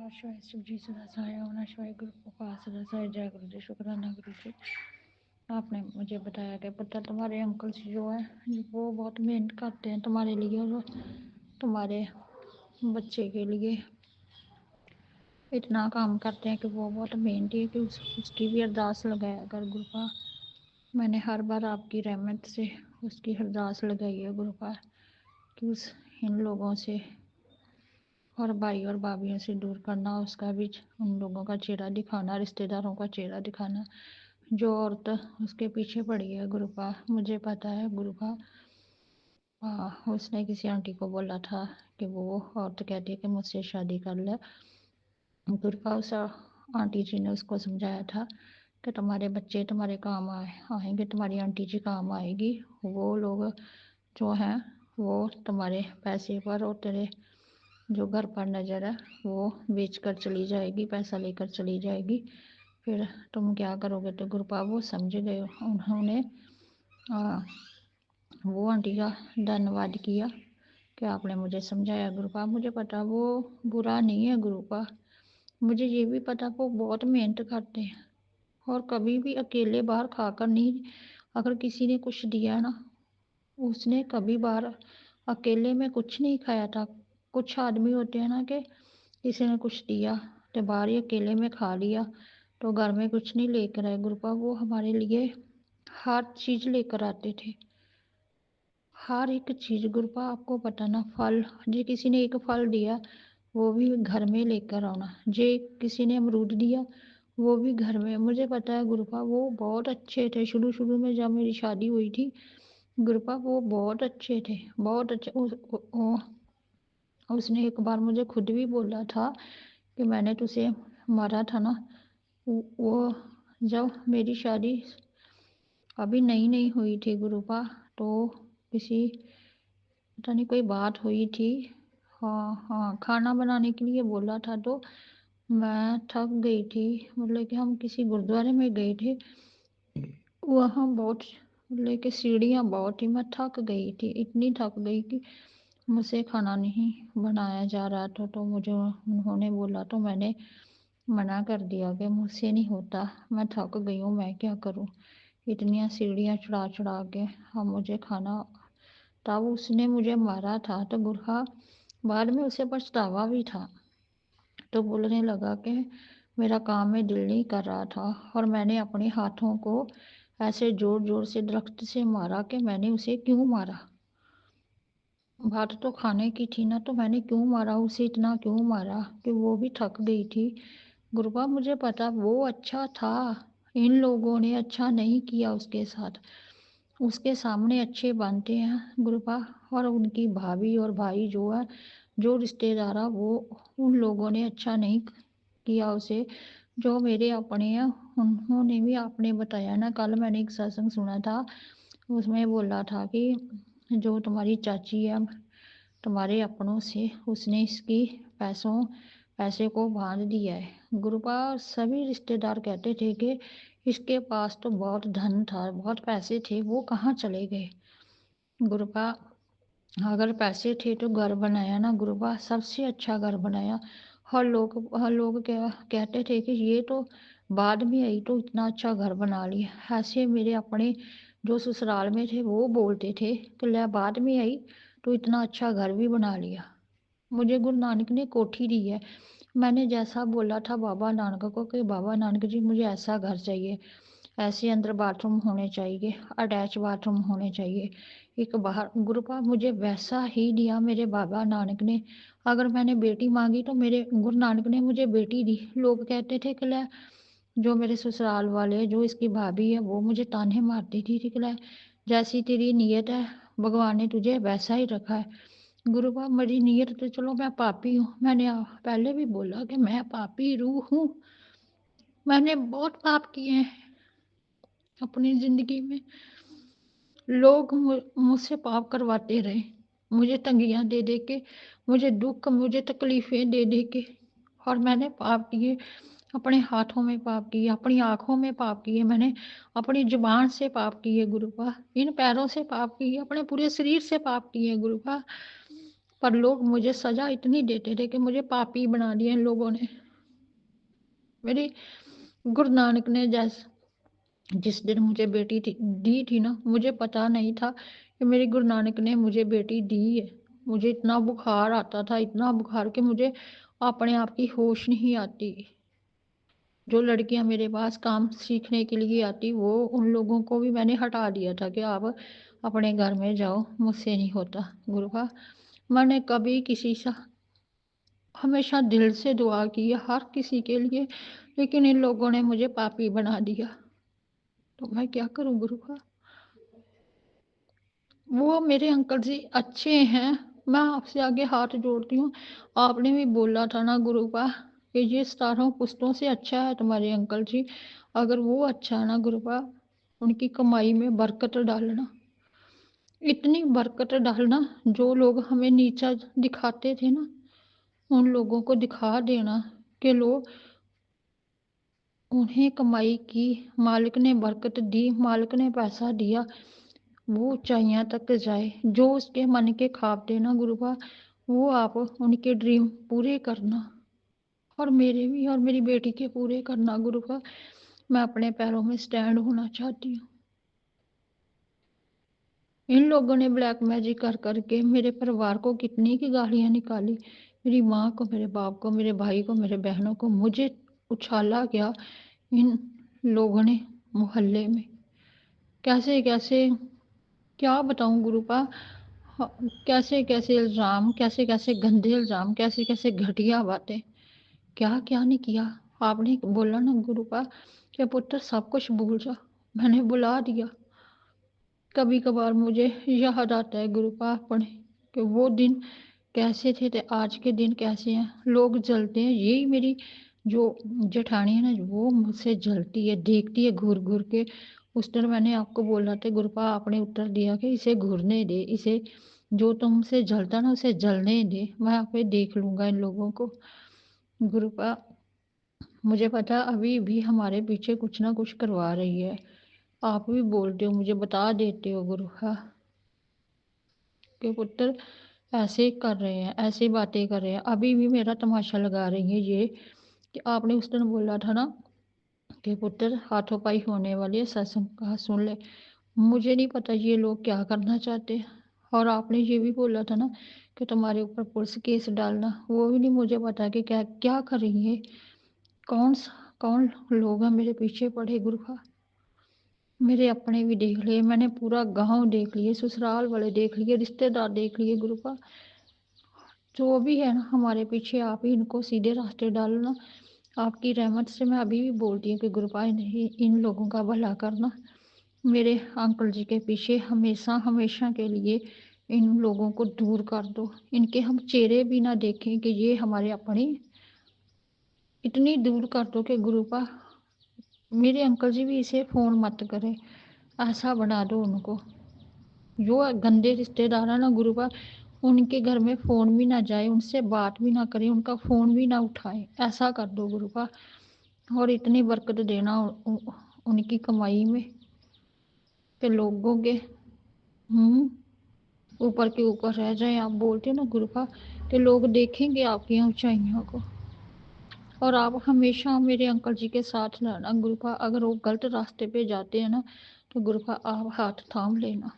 नमः शिवाय शिव जी सदासाय ओम नमः शिवाय गुरु कृपा सदासाय जय गुरु जी शुक्राना गुरु जी। आपने मुझे बताया कि पुत्र तुम्हारे अंकल जो है वो बहुत मेहनत करते हैं तुम्हारे लिए और तुम्हारे बच्चे के लिए इतना काम करते हैं कि वो बहुत मेहनती है कि उसकी भी अरदास लगाया कर गुरुपा। मैंने हर बार आपकी रहमत से उसकी अरदास लगाई है गुरुपा कि उस इन लोगों से और भाई और भाभीयों से दूर करना, उसका भी उन लोगों का चेहरा दिखाना, रिश्तेदारों का चेहरा दिखाना जो औरत उसके पीछे पड़ी है गुरुपा। मुझे पता है गुरुपा। उसने किसी आंटी को बोला था कि वो औरत कहती है कि मुझसे शादी कर ले गुरुपा। उस आंटी जी ने उसको समझाया था कि तुम्हारे बच्चे तुम्हारे काम आएंगे, तुम्हारी आंटी जी काम आएगी। वो लोग जो हैं वो तुम्हारे पैसे पर और तेरे जो घर पर नज़र है वो बेच कर चली जाएगी, पैसा लेकर चली जाएगी, फिर तुम क्या करोगे। तो गुरुपा वो समझ गए। उन्होंने वो आंटी का धन्यवाद किया कि आपने मुझे समझाया गुरुपा। मुझे पता वो बुरा नहीं है गुरुपा, मुझे ये भी पता वो बहुत मेहनत करते हैं और कभी भी अकेले बाहर खाकर नहीं। अगर किसी ने कुछ दिया ना, उसने कभी बाहर अकेले में कुछ नहीं खाया था। कुछ आदमी होते हैं ना कि किसी ने कुछ दिया तो बाहर ही अकेले में खा लिया, तो घर में कुछ नहीं लेकर आए गुरुपा। वो हमारे लिए हर चीज़ लेकर आते थे, हर एक चीज़ गुरुपा। आपको पता ना, फल जे किसी ने एक फल दिया वो भी घर में लेकर आना, जे किसी ने अमरूद दिया वो भी घर में। मुझे पता है गुरुपा वो बहुत अच्छे थे। शुरू शुरू में जब मेरी शादी हुई थी गुरुपा वो बहुत अच्छे थे, बहुत अच्छे। उसने एक बार मुझे खुद भी बोला था कि मैंने तुझे मारा था ना। वो जब मेरी शादी अभी नई नई हुई थी गुरुपा, तो किसी पता नहीं कोई बात हुई थी। हाँ हाँ, खाना बनाने के लिए बोला था तो मैं थक गई थी। मतलब कि हम किसी गुरुद्वारे में गए थे, वहाँ बहुत मतलब कि सीढ़ियाँ बहुत थी, मैं थक गई थी, इतनी थक गई कि मुझसे खाना नहीं बनाया जा रहा था। तो मुझे उन्होंने बोला तो मैंने मना कर दिया कि मुझसे नहीं होता, मैं थक गई हूँ, मैं क्या करूँ इतनी सीढ़ियाँ चढ़ा चढ़ा के। अब मुझे खाना, तब उसने मुझे मारा था तो गुरहा बाद में उसे पछतावा भी था। तो बोलने लगा कि मेरा काम में दिल नहीं कर रहा था और मैंने अपने हाथों को ऐसे जोर जोर से दरख्त से मारा कि मैंने उसे क्यों मारा। बात तो खाने की थी ना, तो मैंने क्यों मारा उसे, इतना क्यों मारा कि वो भी थक गई थी गुरुबा। मुझे पता वो अच्छा था, इन लोगों ने अच्छा नहीं किया उसके साथ। उसके सामने अच्छे बनते हैं गुरुबा, और उनकी भाभी और भाई जो है, जो रिश्तेदार है, वो उन लोगों ने अच्छा नहीं किया उसे। जो मेरे अपने हैं उन्होंने भी, आपने बताया ना कल मैंने एक सत्संग सुना था, उसमें बोला था कि जो तुम्हारी चाची है तुम्हारे अपनों से, उसने इसकी पैसे को बांध दिया है गुरुपा। सभी रिश्तेदार कहते थे कि इसके पास तो बहुत धन था, बहुत पैसे थे, वो कहाँ चले गए गुरुपा। अगर पैसे थे तो घर बनाया ना गुरुबा, सबसे अच्छा घर बनाया। हर लोग कहते थे कि ये तो बाद में आई तो इतना अच्छा घर बना लिया। ऐसे मेरे अपने जो ससुराल में थे वो बोलते थे कि ले बाद में आई तो इतना अच्छा घर भी बना लिया। मुझे गुरु नानक ने कोठी दी है। मैंने जैसा बोला था बाबा नानक को कि बाबा नानक जी मुझे ऐसा घर चाहिए, ऐसे अंदर बाथरूम होने चाहिए, अटैच बाथरूम होने चाहिए, एक बाहर गुरुपा मुझे वैसा ही दिया मेरे बाबा नानक ने। अगर मैंने बेटी मांगी तो मेरे गुरु नानक ने मुझे बेटी दी। लोग कहते थे कि ले, जो मेरे ससुराल वाले, जो इसकी भाभी है वो मुझे ताने मारती थी कि ले जैसी तेरी नीयत है भगवान ने तुझे वैसा ही रखा है। गुरुपा मेरी नीयत तो चलो मैं पापी हूँ, मैंने पहले भी बोला कि मैं पापी रूह हूँ, मैंने बहुत पाप किए हैं अपनी जिंदगी में। लोग मुझसे पाप करवाते रहे, मुझे तंगियाँ दे दे के, मुझे दुख, मुझे तकलीफ़ें दे दे के, और मैंने पाप किए। अपने हाथों में पाप किए, अपनी आँखों में पाप किए, मैंने अपनी ज़ुबान से पाप किए गुरुपा, इन पैरों से पाप किए, अपने पूरे शरीर से पाप किए गुरुपा। पर लोग मुझे सज़ा इतनी देते थे कि मुझे पापी बना दिया इन लोगों ने। मेरी गुरु नानक ने जिस दिन मुझे बेटी दी थी ना, मुझे पता नहीं था कि मेरे गुरु नानक ने मुझे बेटी दी है। मुझे इतना बुखार आता था, इतना बुखार कि मुझे अपने आप की होश नहीं आती। जो लड़कियां मेरे पास काम सीखने के लिए आती, वो उन लोगों को भी मैंने हटा दिया था कि आप अपने घर में जाओ, मुझसे नहीं होता। गुरुआ, मैंने कभी किसी से हमेशा दिल से दुआ की है हर किसी के लिए, लेकिन इन लोगों ने मुझे पापी बना दिया। तो मैं क्या करूं गुरुआ? वो मेरे अंकल जी अच्छे हैं, मैं आपसे आगे हाथ जोड़ती हूँ। आपने भी बोला था ना गुरुपा कि ये 17 पुश्तों से अच्छा है तुम्हारे अंकल जी। अगर वो अच्छा है ना गुरुपा, उनकी कमाई में बरकत डालना, इतनी बरकत डालना। जो लोग हमें नीचा दिखाते थे ना, उन लोगों को दिखा देना कि लो, उन्हें कमाई की मालिक ने बरकत दी, मालिक ने पैसा दिया, वो ऊंचाइयां तक जाए। जो उसके मन के ख्वाब थे ना गुरुबा, वो आप उनके ड्रीम पूरे करना, और मेरे भी और मेरी बेटी के पूरे करना गुरुबा। मैं अपने पैरों में स्टैंड होना चाहती हूँ। इन लोगों ने ब्लैक मैजिक कर करके मेरे परिवार को कितनी की गालियां निकाली। मेरी माँ को, मेरे बाप को, मेरे भाई को, मेरे बहनों को, मुझे उछाला गया इन लोगों ने मोहल्ले में। कैसे कैसे क्या बताऊं गुरुपा, कैसे कैसे इल्ज़ाम, कैसे कैसे गंदे इल्ज़ाम, कैसे कैसे घटिया बातें, क्या क्या नहीं किया। आपने बोला ना गुरुपा कि पुत्र सब कुछ भूल जा, मैंने बुला दिया। कभी कभार मुझे याद आता है गुरुपा अपने कि वो दिन कैसे थे तो आज के दिन कैसे हैं। लोग जलते हैं, यही मेरी जो जेठानी है ना, वो मुझसे जलती है, देखती है घूर घूर के। उस दिन मैंने आपको बोला था गुरुपा, आपने उत्तर दिया कि इसे घूरने दे, इसे जो तुमसे जलता ना उसे जलने दे, मैं आप पे देख लूंगा इन लोगों को। गुरुपा, मुझे पता अभी भी हमारे पीछे कुछ ना कुछ करवा रही है। आप भी बोलते हो, मुझे बता देते हो गुरुपा के पुत्र ऐसे कर रहे हैं, ऐसे बातें कर रहे हैं। अभी भी मेरा तमाशा लगा रही है ये कि आपने उस दिन बोला था ना कि पुत्र हाथों पाई होने वाली है, सत्संग कहा सुन ले। मुझे नहीं पता ये लोग क्या करना चाहते हैं। और आपने ये भी बोला था ना कि तुम्हारे ऊपर पुलिस केस डालना, वो भी नहीं मुझे पता कि क्या क्या कर रही है। कौन लोग हैं मेरे पीछे पड़े गुरुखा। मेरे अपने भी देख लिए, मैंने पूरा गांव देख लिए, ससुराल वाले देख लिए, रिश्तेदार देख लिए गुरुपा। जो भी है ना हमारे पीछे, आप ही इनको सीधे रास्ते डालना। आपकी रहमत से मैं अभी भी बोलती हूँ कि गुरुपा नहीं, इन लोगों का भला करना। मेरे अंकल जी के पीछे हमेशा हमेशा के लिए इन लोगों को दूर कर दो। इनके हम चेहरे भी ना देखें कि ये हमारे अपने, इतनी दूर कर दो कि गुरुपा मेरे अंकल जी भी इसे फ़ोन मत करें, ऐसा बना दो उनको। जो गंदे रिश्तेदार है ना गुरुपा, उनके घर में फ़ोन भी ना जाए, उनसे बात भी ना करें, उनका फ़ोन भी ना उठाएं, ऐसा कर दो गुरुपा। और इतनी बरकत देना उनकी कमाई में कि लोगों के ऊपर के ऊपर रह जाए। आप बोलते हो ना गुरुपा कि लोग देखेंगे आपकी ऊंचाइयों को। और आप हमेशा मेरे अंकल जी के साथ रहना गुरुपा। अगर वो गलत रास्ते पे जाते हैं ना, तो गुरुपा आप हाथ थाम लेना।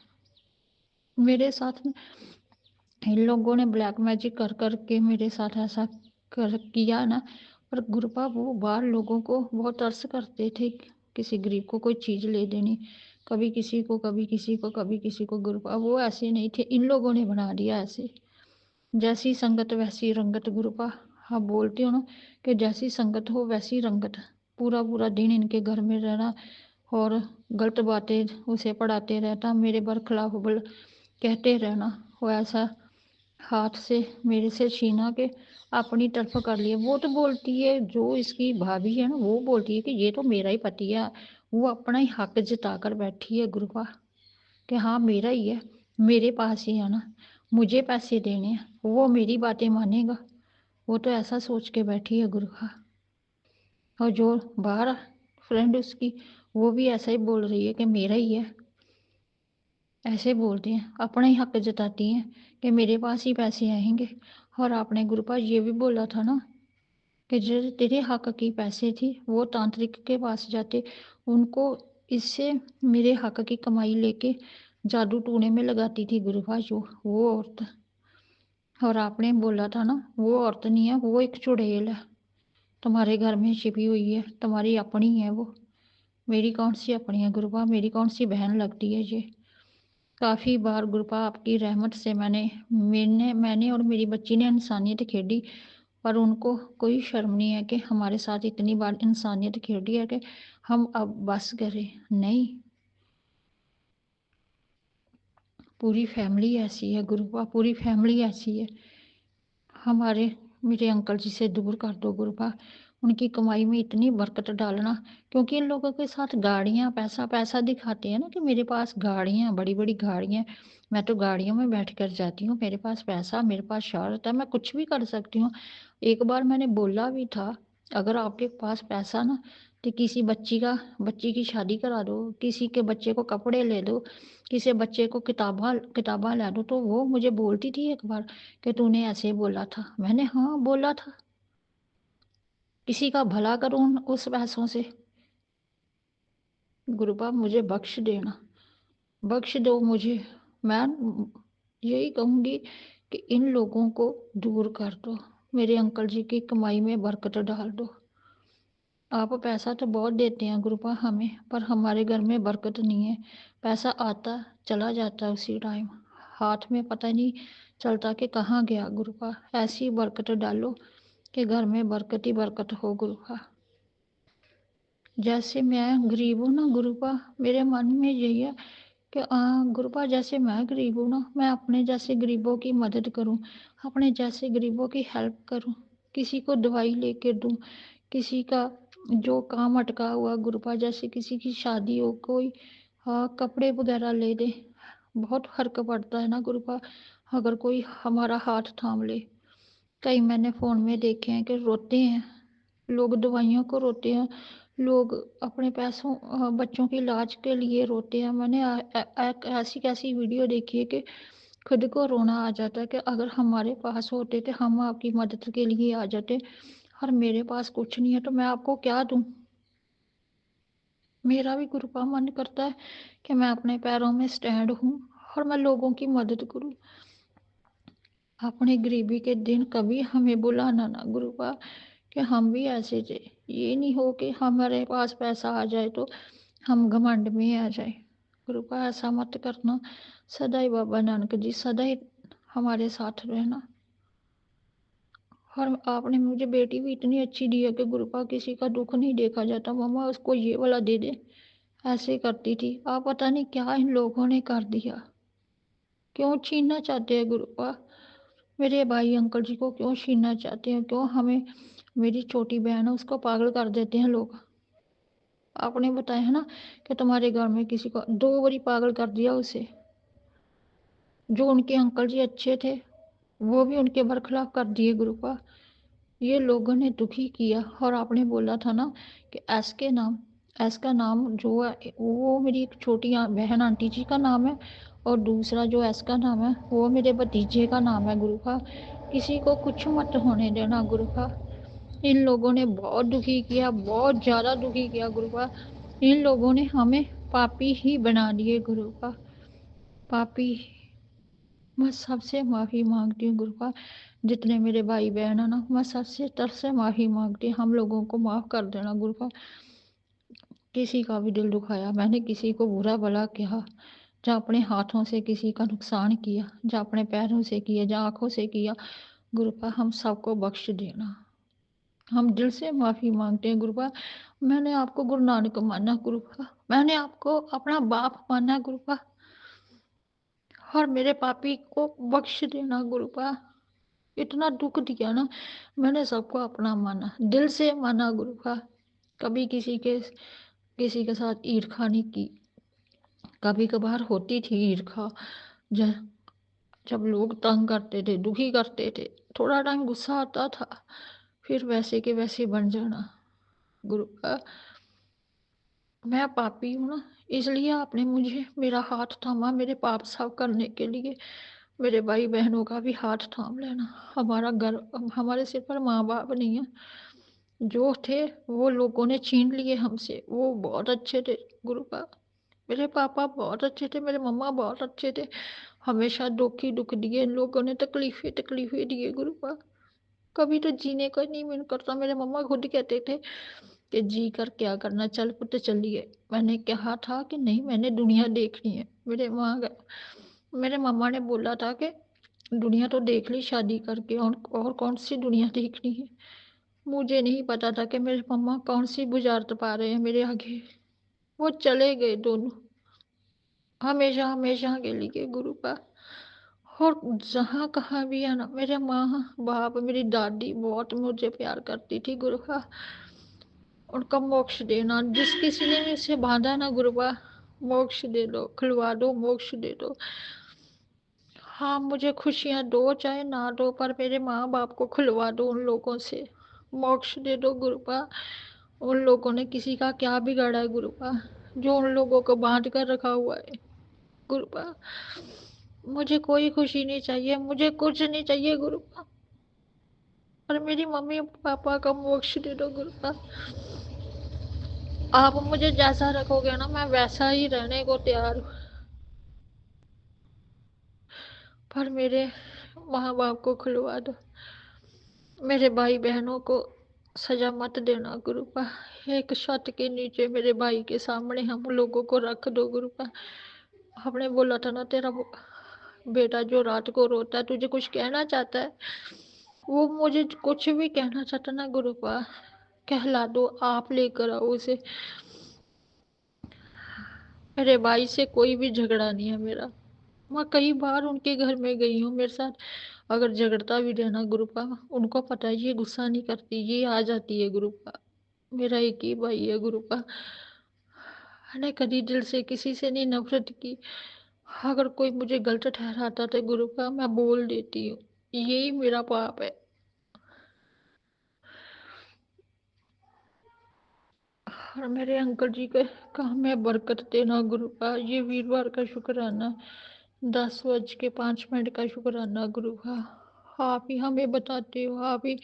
मेरे साथ इन लोगों ने ब्लैक मैजिक कर कर के मेरे साथ ऐसा कर किया ना। पर गुरुपा वो बाहर लोगों को बहुत तरस करते थे, किसी गरीब को कोई चीज़ ले देनी, कभी किसी को, कभी किसी को, कभी किसी को। गुरुपा वो ऐसे नहीं थे, इन लोगों ने बना दिया ऐसे। जैसी संगत वैसी रंगत गुरुपा। हाँ बोलती हो ना कि जैसी संगत हो वैसी रंगत। पूरा पूरा दिन इनके घर में रहना और गलत बातें उसे पढ़ाते रहता, मेरे बरखिलाफ कहते रहना। वो ऐसा हाथ से मेरे से छीना के अपनी तरफ कर लिया। वो तो बोलती है, जो इसकी भाभी है ना, वो बोलती है कि ये तो मेरा ही पति है। वो अपना ही हक जता कर बैठी है गुरुपा कि हाँ मेरा ही है, मेरे पास ही है ना, मुझे पैसे देने हैं, वो मेरी बातें मानेगा। वो तो ऐसा सोच के बैठी है गुरुपा। और जो बाहर फ्रेंड उसकी, वो भी ऐसा ही बोल रही है कि मेरा ही है। ऐसे बोलती हैं, अपना ही हक जताती हैं कि मेरे पास ही पैसे आएँगे। और आपने गुरुपा ये भी बोला था ना कि जो तेरे हक की पैसे थी वो तांत्रिक के पास जाते, उनको इससे मेरे हक की कमाई लेके जादू टूने में लगाती थी गुरुपा जो वो औरत। और आपने बोला था ना वो औरत नहीं है, वो एक चुड़ैल है, तुम्हारे घर में छिपी हुई है, तुम्हारी अपनी है वो। मेरी कौन सी अपनी है गुरुपा, मेरी कौन सी बहन लगती है ये। काफ़ी बार गुरुपा आपकी रहमत से मैंने और मेरी बच्ची ने इंसानियत खेड़ी, पर उनको कोई शर्म नहीं है कि हमारे साथ इतनी बार इंसानियत खेड़ी है कि हम अब बस करें। नहीं, पूरी फैमिली ऐसी है गुरुपा, पूरी फैमिली ऐसी है। हमारे मेरे अंकल जी से दूर कर दो गुरुपा, उनकी कमाई में इतनी बरकत डालना, क्योंकि इन लोगों के साथ गाड़ियाँ पैसा पैसा दिखाते हैं ना कि मेरे पास गाड़ियाँ बड़ी बड़ी गाड़ियाँ, मैं तो गाड़ियों में बैठ कर जाती हूँ, मेरे पास पैसा, मेरे पास शौहरत है, मैं कुछ भी कर सकती हूँ। एक बार मैंने बोला भी था, अगर आपके पास पैसा ना तो किसी बच्ची की शादी करा दो, किसी के बच्चे को कपड़े ले दो, किसी बच्चे को किताबा किताबा ला दो। तो वो मुझे बोलती थी एक बार कि तूने ऐसे बोला था। मैंने हाँ बोला था, किसी का भला करूँ उस पैसों से। गुरुपा मुझे बख्श देना, बख्श दो मुझे। मैं यही कहूँगी कि इन लोगों को दूर कर दो, मेरे अंकल जी की कमाई में बरकत डाल दो। आप पैसा तो बहुत देते हैं गुरुपा हमें, पर हमारे घर में बरकत नहीं है। पैसा आता चला जाता है उसी टाइम, हाथ में पता नहीं चलता कि कहाँ गया गुरुपा। ऐसी बरकत डालो कि घर में बरकत ही बरकत हो गुरुपा। जैसे मैं गरीब हूँ ना गुरुपा, मेरे मन में यही है कि गुरुपा जैसे मैं गरीब हूँ ना, मैं अपने जैसे गरीबों की मदद करूँ, अपने जैसे गरीबों की हेल्प करूँ, किसी को दवाई लेके दूँ, किसी का जो काम अटका हुआ गुरुपा, जैसे किसी की शादी हो, कोई कपड़े वगैरह ले दे। बहुत फर्क पड़ता है ना गुरुपा, अगर कोई हमारा हाथ थाम ले। कई मैंने फ़ोन में देखे हैं कि रोते हैं लोग, दवाइयों को रोते हैं लोग, अपने पैसों बच्चों के इलाज के लिए रोते हैं। मैंने एक ऐसी कैसी वीडियो देखी है कि खुद को रोना आ जाता है कि अगर हमारे पास होते तो हम आपकी मदद के लिए आ जाते, और मेरे पास कुछ नहीं है तो मैं आपको क्या दूं। मेरा भी गुरुपा मन करता है कि मैं अपने पैरों में स्टैंड हूँ और मैं लोगों की मदद करूँ। अपनी गरीबी के दिन कभी हमें बुलाना ना गुरुपा, कि हम भी ऐसे थे। ये नहीं हो कि हमारे पास पैसा आ जाए तो हम घमंड में आ जाए। कृपा ऐसा मत करना। सदा ही बाबा नानक जी सदा ही हमारे साथ रहना। और आपने मुझे बेटी भी इतनी अच्छी दी है कि गुरुपा किसी का दुख नहीं देखा जाता, मम्मा उसको ये वाला दे दे, ऐसे करती थी। आप पता नहीं क्या इन लोगों ने कर दिया, क्यों छीनना चाहते हैं गुरुपा, मेरे भाई अंकल जी को क्यों छीनना चाहते हैं, क्यों हमें, मेरी छोटी बहन है उसको पागल कर देते हैं लोग। आपने बताया है ना कि तुम्हारे घर में किसी को 2 बारी पागल कर दिया उसे। जो उनके अंकल जी अच्छे थे वो भी उनके बरखिलाफ कर दिए गुरुपा। ये लोगों ने दुखी किया। और आपने बोला था ना कि एस के नाम, एस का नाम जो है वो मेरी एक छोटी बहन आंटी जी का नाम है, और दूसरा जो एस का नाम है वो मेरे भतीजे का नाम है गुरुपा। किसी को कुछ मत होने देना गुरुपा। इन लोगों ने बहुत दुखी किया, बहुत ज़्यादा दुखी किया गुरुपा। इन लोगों ने हमें पापी ही बना दिए गुरुपा, पापी। मैं सबसे माफ़ी मांगती हूँ गुरुपा, जितने मेरे भाई बहन है ना, मैं सबसे तरफ से माफ़ी मांगती हूँ, हम लोगों को माफ़ कर देना गुरुपा। किसी का भी दिल दुखाया, मैंने किसी को बुरा भला कहा, जहाँ अपने हाथों से किसी का नुकसान किया, जहाँ अपने पैरों से किया, जहाँ आँखों से किया, गुरुपा हम सबको बख्श देना। हम दिल से माफ़ी मांगते हैं गुरुपा। मैंने आपको गुरु नानक माना गुरुपा, मैंने आपको अपना बाप माना गुरुपा, और मेरे पापी को बख्श देना गुरुपा। इतना दुख दिया ना, मैंने सबको अपना माना, दिल से माना गुरुपा। कभी किसी के साथ ईर्ष्या नहीं की। कभी कभार होती थी ईर्ष्या, ज- जब लोग तंग करते थे, दुखी करते थे, थोड़ा टाइम गुस्सा आता था, फिर वैसे के वैसे बन जाना गुरुपा। मैं पापी हूँ ना, इसलिए आपने मुझे मेरा हाथ थामा मेरे पाप साफ करने के लिए। मेरे भाई बहनों का भी हाथ थाम लेना। हमारा घर, हमारे सिर पर माँ बाप नहीं है। जो थे वो लोगों ने छीन लिए हमसे। वो बहुत अच्छे थे गुरुपा। मेरे पापा बहुत अच्छे थे, मेरे मम्मा बहुत अच्छे थे। हमेशा दुख ही दुख दिए इन लोगों ने, तकलीफें तकलीफें दिए गुरुपा। कभी तो जीने का नहीं मन करता। मेरे मम्मा खुद कहते थे कि जी कर क्या करना, चल पुत्र चलिए। मैंने कहा था कि नहीं, मैंने दुनिया देखनी है। मेरे मम्मा ने बोला था कि दुनिया तो देख ली शादी करके, और कौन सी दुनिया देखनी है। मुझे नहीं पता था कि मेरे मम्मा कौन सी बुझारत पा रहे हैं मेरे आगे। वो चले गए दोनों, हमेशा हमेशा के लिए गुरुपा। और जहाँ कहाँ भी है ना, मेरे माँ बाप मेरी दादी बहुत मुझे प्यार करती थी गुरुपा। उनका मोक्ष देना, जिस किसी ने भी उसे बांधा ना गुरुपा, मोक्ष दे दो, खुलवा दो, मोक्ष दे दो। हाँ, मुझे खुशियाँ दो चाहे ना दो, पर मेरे माँ बाप को खुलवा दो, उन लोगों से मोक्ष दे दो गुरुपा। उन लोगों ने किसी का क्या बिगाड़ा है गुरुपा, जो उन लोगों को बांध कर रखा हुआ है गुरुपा। मुझे कोई खुशी नहीं चाहिए, मुझे कुछ नहीं चाहिए गुरुपा, और मेरी मम्मी पापा का मोक्ष दे दो गुरुपा। आप मुझे जैसा रखोगे ना, मैं वैसा ही रहने को तैयार हूँ, पर मेरे माँ बाप को खुलवा दो। मेरे भाई बहनों को सजा मत देना गुरुपा। एक छत के नीचे मेरे भाई के सामने हम लोगों को रख दो गुरुपा। आपने बोला था ना, तेरा बेटा जो रात को रोता है तुझे कुछ कहना चाहता है। वो मुझे कुछ भी कहना चाहता ना गुरुपा, कहला दो, आप लेकर आओ उसे। मेरे भाई से कोई भी झगड़ा नहीं है मेरा। मैं कई बार उनके घर में गई हूँ, मेरे साथ अगर झगड़ता भी रहना गुरुपा, उनको पता है ये गुस्सा नहीं करती, ये आ जाती है गुरुपा। मेरा एक ही भाई है गुरुपा। मैंने कभी दिल से किसी से नहीं नफरत की। अगर कोई मुझे गलत ठहराता था गुरुपा, मैं बोल देती हूँ। यही मेरा पाप है। और मेरे अंकल जी के काम में बरकत देना गुरुपा। ये वीरवार का शुक्राना, 10:05 का शुक्राना गुरुपा। आप ही हमें बताते हो, आप ही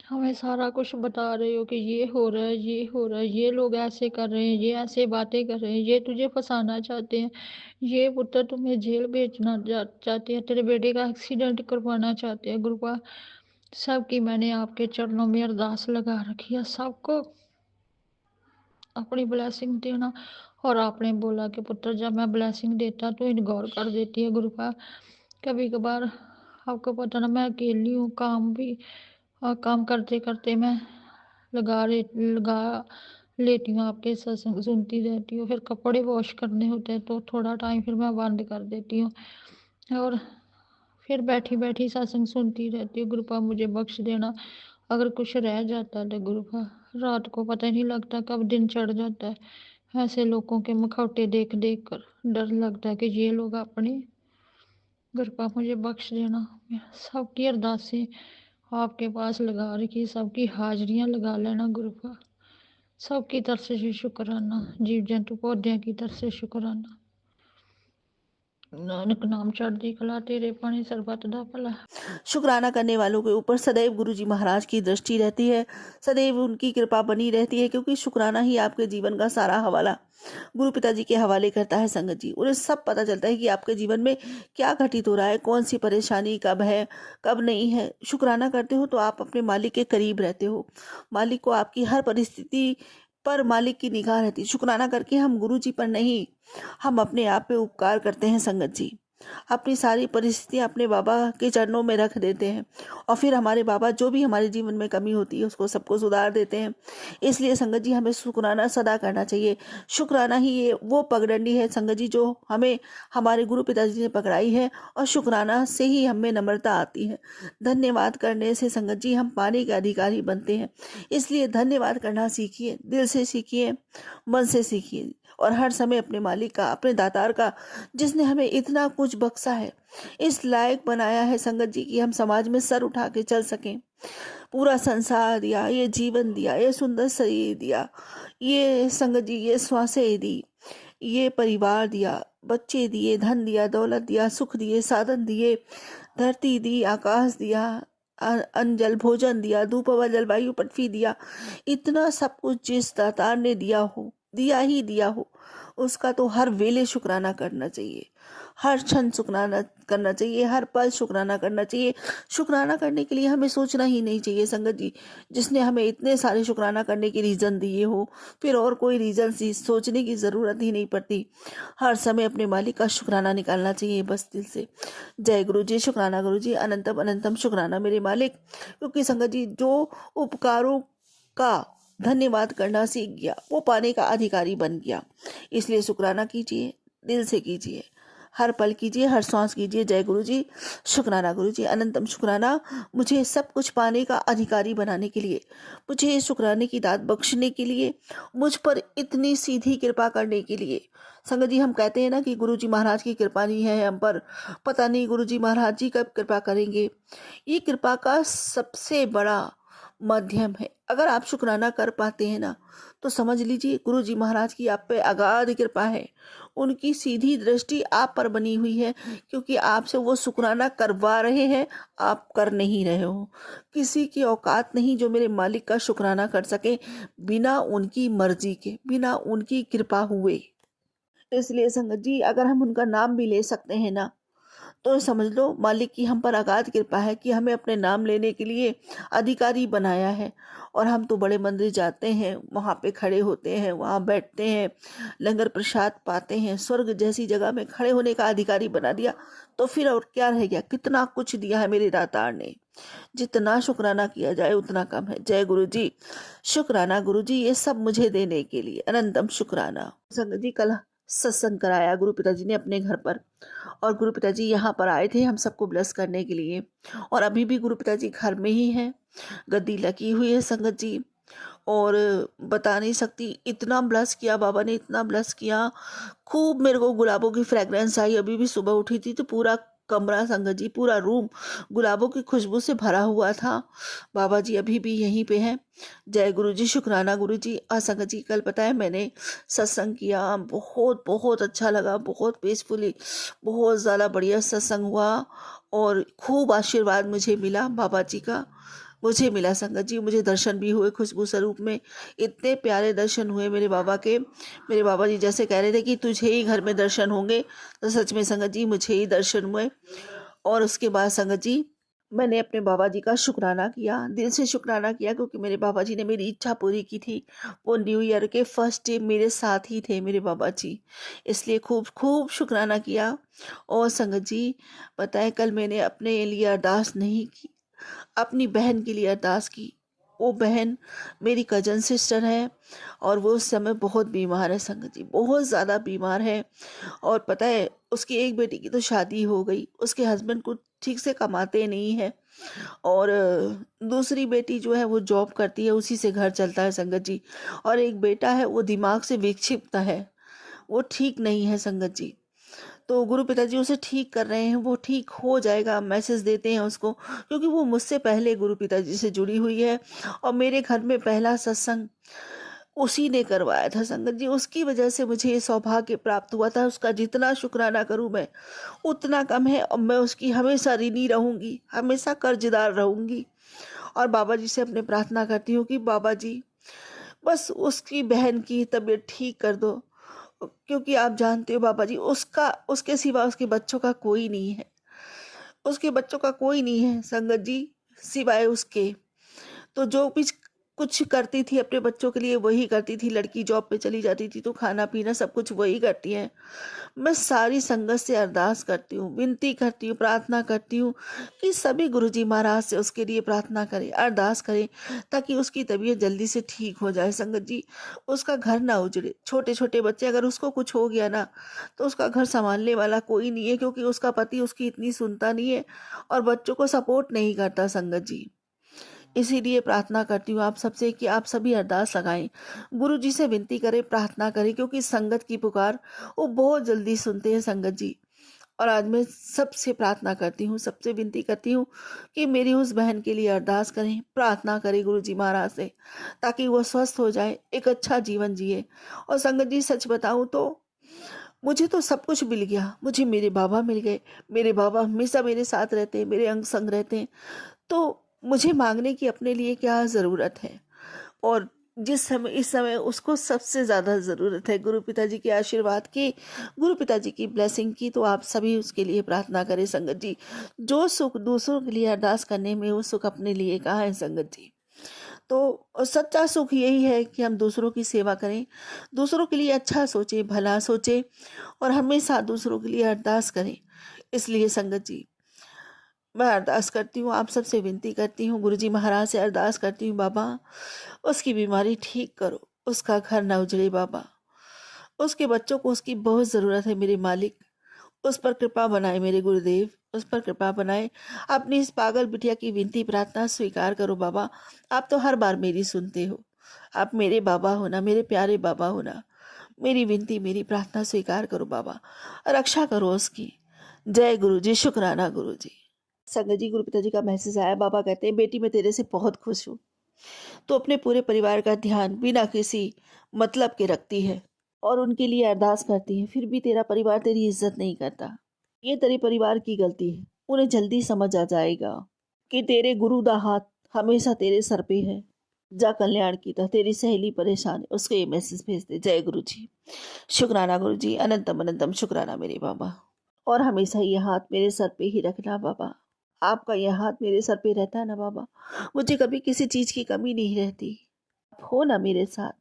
हमें सारा कुछ बता रहे हो कि ये हो रहा है, ये हो रहा है, ये लोग ऐसे कर रहे हैं, ये ऐसे बातें कर रहे हैं, ये तुझे फंसाना चाहते हैं, ये पुत्र तुम्हें जेल भेजना चाहते हैं, तेरे बेटे का एक्सीडेंट करवाना चाहते हैं गुरुपा। सबकी मैंने आपके चरणों में अरदास लगा रखी है। सबको अपनी ब्लेसिंग देना। और आपने बोला कि पुत्र जब मैं ब्लेसिंग देता तो इग्नोर कर देती है गुरुपा। कभी कभार आपको पता ना, मैं अकेली हूँ, काम भी काम करते करते मैं लगा लेती हूँ, आपके सत्संग सुनती रहती हूँ। फिर कपड़े वॉश करने होते हैं तो थोड़ा टाइम फिर मैं बंद कर देती हूँ, और फिर बैठी बैठी सत्संग सुनती रहती हूँ गुरुपा। मुझे बख्श देना, अगर कुछ रह जाता है तो गुरुपा। रात को पता ही नहीं लगता कब दिन चढ़ जाता है। ऐसे लोगों के मुखौटे देख देख कर डर लगता है कि ये लोग अपने। गुरुपा मुझे बख्श देना। मैं सबकी अरदासें आपके पास लगा रखी, सबकी हाजरियां लगा लेना गुरुपा। सबकी तरफ से शुक्राना, जीव जंतु पौधों की तरफ से शुक्राना। नानक नाम चढ़ती कला, तेरे पानी सरबत दा भला। शुक्राना करने वालों के ऊपर सदैव गुरु जी महाराज की दृष्टि रहती है, सदैव उनकी कृपा बनी रहती है, क्योंकि शुक्राना ही आपके जीवन का सारा हवाला गुरु पिताजी के हवाले करता है। संगत जी, उन्हें सब पता चलता है कि आपके जीवन में क्या घटित हो रहा है, कौन सी परेशानी कब है कब नहीं है। शुक्राना करते हो तो आप अपने मालिक के करीब रहते हो। मालिक को आपकी हर परिस्थिति पर मालिक की निगाह रहती है। शुक्राना करके हम गुरु जी पर नहीं, हम अपने आप पे उपकार करते हैं। संगत जी, अपनी सारी परिस्थितियां अपने बाबा के चरणों में रख देते हैं, और फिर हमारे बाबा जो भी हमारे जीवन में कमी होती है उसको सबको सुधार देते हैं। इसलिए संगत जी, हमें शुक्राना सदा करना चाहिए। शुक्राना ही ये वो पगडंडी है संगत जी, जो हमें हमारे गुरु पिताजी ने पकड़ाई है, और शुक्राना से ही हमें नम्रता आती है। धन्यवाद करने से संगत जी हम पाने के अधिकारी बनते हैं। इसलिए धन्यवाद करना सीखिए, दिल से सीखिए, मन से सीखिए, और हर समय अपने मालिक का, अपने दातार का, जिसने हमें इतना कुछ बख्शा है, इस लायक बनाया है संगत जी कि हम समाज में सर उठा के चल सकें, पूरा संसार दिया, ये जीवन दिया, ये सुंदर शरीर दिया, ये संगत जी ये श्वासें दी, ये परिवार दिया, बच्चे दिए, धन दिया, दौलत दिया, सुख दिए, साधन दिए, धरती दी, आकाश दिया, अन्न जल भोजन दिया, धूप हवा जलवायु पृथ्वी दिया। इतना सब कुछ जिस दातार ने दिया हो, दिया ही दिया हो, उसका तो हर वेले शुक्राना करना चाहिए, हर क्षण शुक्राना करना चाहिए, हर पल शुक्राना करना चाहिए। शुक्राना करने के लिए हमें सोचना ही नहीं चाहिए संगत जी। जिसने हमें इतने सारे शुक्राना करने के रीज़न दिए हो, फिर और कोई रीज़न सोचने की ज़रूरत ही नहीं पड़ती। हर समय अपने मालिक का शुक्राना निकालना चाहिए बस दिल से। जय गुरु जी, शुक्राना गुरु जी, अनंतम अनंतम शुक्राना मेरे मालिक। क्योंकि संगत जी जो उपकारों का धन्यवाद करना सीख गया वो पाने का अधिकारी बन गया। इसलिए शुक्राना कीजिए, दिल से कीजिए, हर पल कीजिए, हर सांस कीजिए। जय गुरु जी, शुक्राना गुरु जी, अनंतम शुक्राना मुझे सब कुछ पाने का अधिकारी बनाने के लिए, मुझे शुक्राने की दात बख्शने के लिए, मुझ पर इतनी सीधी कृपा करने के लिए। संगत जी हम कहते हैं ना कि गुरु जी महाराज की कृपा नहीं है हम पर, पता नहीं गुरु जी महाराज जी कब कृपा करेंगे। ये कृपा का सबसे बड़ा माध्यम है। अगर आप शुक्राना कर पाते हैं ना तो समझ लीजिए गुरु जी महाराज की आप पे अगाध कृपा है। उनकी सीधी दृष्टि आप पर बनी हुई है, क्योंकि आपसे वो शुक्राना करवा रहे हैं, आप कर नहीं रहे हो। किसी की औकात नहीं जो मेरे मालिक का शुक्राना कर सके बिना उनकी मर्जी के, बिना उनकी कृपा हुए। इसलिए संगत जी अगर हम उनका नाम भी ले सकते हैं ना तो समझ लो मालिक की हम पर अगाध कृपा है कि हमें अपने नाम लेने के लिए अधिकारी बनाया है। और हम तो बड़े मंदिर जाते हैं, वहाँ पे खड़े होते हैं, वहाँ बैठते हैं, लंगर प्रसाद पाते हैं, स्वर्ग जैसी जगह में खड़े होने का अधिकारी बना दिया। तो फिर और क्या रह गया? कितना कुछ दिया है मेरे दातार ने, जितना शुक्राना किया जाए उतना कम है। जय गुरु जी, शुक्राना गुरु जी ये सब मुझे देने के लिए, अनंतम शुक्राना। संगत जी कल सत्संग कराया गुरु पिताजी ने अपने घर पर, और गुरु पिताजी यहाँ पर आए थे हम सबको ब्लेस करने के लिए। और अभी भी गुरु पिताजी घर में ही हैं, गद्दी लगी हुई है संगत जी। और बता नहीं सकती इतना ब्लस किया बाबा ने, इतना ब्लस किया। खूब मेरे को गुलाबों की फ्रेग्रेंस आई। अभी भी सुबह उठी थी तो पूरा कमरा संगत जी, पूरा रूम गुलाबों की खुशबू से भरा हुआ था। बाबा जी अभी भी यहीं पे हैं। जय गुरु जी, शुक्राना गुरु जी। संगत जी कल पता है मैंने सत्संग किया, बहुत बहुत अच्छा लगा, बहुत पीसफुली, बहुत ज़्यादा बढ़िया सत्संग हुआ। और खूब आशीर्वाद मुझे मिला बाबा जी का, मुझे मिला संगत जी। मुझे दर्शन भी हुए खुशबू स्वरूप में, इतने प्यारे दर्शन हुए मेरे बाबा के। मेरे बाबा जी जैसे कह रहे थे कि तुझे ही घर में दर्शन होंगे, तो सच में संगत जी मुझे ही दर्शन हुए। और उसके बाद संगत जी मैंने अपने बाबा जी का शुक्राना किया, दिल से शुक्राना किया, क्योंकि मेरे बाबा जी ने मेरी इच्छा पूरी की थी। वो न्यू ईयर के फर्स्ट डे मेरे साथ ही थे मेरे बाबा जी, इसलिए खूब खूब शुक्राना किया। और संगत जी पता है कल मैंने अपने लिए अरदास नहीं की, अपनी बहन के लिए अरदास की। वो बहन मेरी कजन सिस्टर है और वो उस समय बहुत बीमार है संगत जी, बहुत ज़्यादा बीमार है। और पता है उसकी एक बेटी की तो शादी हो गई, उसके हस्बैंड को ठीक से कमाते नहीं है। और दूसरी बेटी जो है वो जॉब करती है, उसी से घर चलता है संगत जी। और एक बेटा है वो दिमाग से विक्षिप्त है, वो ठीक नहीं है संगत जी। तो गुरु पिताजी उसे ठीक कर रहे हैं, वो ठीक हो जाएगा, मैसेज देते हैं उसको, क्योंकि वो मुझसे पहले गुरु पिताजी से जुड़ी हुई है। और मेरे घर में पहला सत्संग उसी ने करवाया था संगत जी, उसकी वजह से मुझे ये सौभाग्य प्राप्त हुआ था। उसका जितना शुक्राना करूं मैं उतना कम है, और मैं उसकी हमेशा ऋणी रहूंगी, हमेशा कर्जदार रहूंगी। और बाबा जी से अपने प्रार्थना करती हूँ कि बाबा जी बस उसकी बहन की तबीयत ठीक कर दो, क्योंकि आप जानते हो बाबा जी उसका, उसके सिवा उसके बच्चों का कोई नहीं है, उसके बच्चों का कोई नहीं है संगत जी सिवाय उसके। तो जो भी कुछ करती थी अपने बच्चों के लिए वही करती थी। लड़की जॉब पे चली जाती थी तो खाना पीना सब कुछ वही करती है। मैं सारी संगत से अरदास करती हूँ, विनती करती हूँ, प्रार्थना करती हूँ कि सभी गुरुजी महाराज से उसके लिए प्रार्थना करें, अरदास करें, ताकि उसकी तबीयत जल्दी से ठीक हो जाए संगत जी। उसका घर ना उजड़े, छोटे छोटे बच्चे, अगर उसको कुछ हो गया ना तो उसका घर संभालने वाला कोई नहीं है, क्योंकि उसका पति उसकी इतनी सुनता नहीं है और बच्चों को सपोर्ट नहीं करता संगत जी। इसीलिए प्रार्थना करती हूँ आप सबसे कि आप सभी अरदास लगाएं, गुरु जी से विनती करें, प्रार्थना करें, क्योंकि संगत की पुकार वो बहुत जल्दी सुनते हैं संगत जी। और आज मैं सबसे प्रार्थना करती हूँ, सबसे विनती करती हूँ कि मेरी उस बहन के लिए अरदास करें, प्रार्थना करें गुरुजी महाराज से, ताकि वो स्वस्थ हो जाए, एक अच्छा जीवन जिए। और संगत जी, सच बताऊँ तो मुझे तो सब कुछ मिल गया, मुझे मेरे बाबा मिल गए। मेरे बाबा हमेशा मेरे साथ रहते हैं, मेरे अंग संग रहते हैं, तो मुझे मांगने की अपने लिए क्या ज़रूरत है। और जिस समय इस समय उसको सबसे ज़्यादा ज़रूरत है गुरु पिताजी के आशीर्वाद की, गुरु पिताजी की ब्लेसिंग की, तो आप सभी उसके लिए प्रार्थना करें संगत जी। जो सुख दूसरों के लिए अरदास करने में, वो सुख अपने लिए कहाँ है संगत जी। तो सच्चा सुख यही है कि हम दूसरों की सेवा करें, दूसरों के लिए अच्छा सोचें, भला सोचें और हमेशा दूसरों के लिए अरदास करें। इसलिए संगत जी, मैं अरदास करती हूँ, आप सबसे विनती करती हूँ, गुरुजी महाराज से अरदास करती हूँ, बाबा उसकी बीमारी ठीक करो, उसका घर ना उजड़े बाबा, उसके बच्चों को उसकी बहुत ज़रूरत है मेरे मालिक, उस पर कृपा बनाए मेरे गुरुदेव, उस पर कृपा बनाए। अपनी इस पागल बिटिया की विनती प्रार्थना स्वीकार करो बाबा, आप तो हर बार मेरी सुनते हो, आप मेरे बाबा हो ना, मेरे प्यारे बाबा हो ना। मेरी विनती, मेरी प्रार्थना स्वीकार करो बाबा, रक्षा करो उसकी। जय गुरु जी, शुक्राना गुरु जी। संगत जी, गुरु पिताजी का मैसेज आया। बाबा कहते हैं, बेटी मैं तेरे से बहुत खुश हूँ, तो अपने पूरे परिवार का ध्यान बिना किसी मतलब के रखती है और उनके लिए अरदास करती है, फिर भी तेरा परिवार तेरी इज्जत नहीं करता। ये तेरे परिवार की गलती है। उन्हें जल्दी समझ आ जाएगा कि तेरे गुरु दा हाथ हमेशा तेरे सर पे है। जा कल्याण की था, तेरी सहेली परेशान है, उसको ये मैसेज भेज दे। जय गुरु जी, शुक्राना गुरु जी, अनंतम अनंतम शुक्राना मेरे बाबा। और हमेशा ये हाथ मेरे सर पे ही रखना बाबा। आपका यह हाथ मेरे सर पे रहता है ना बाबा, मुझे कभी किसी चीज की कमी नहीं रहती। आप हो ना मेरे साथ।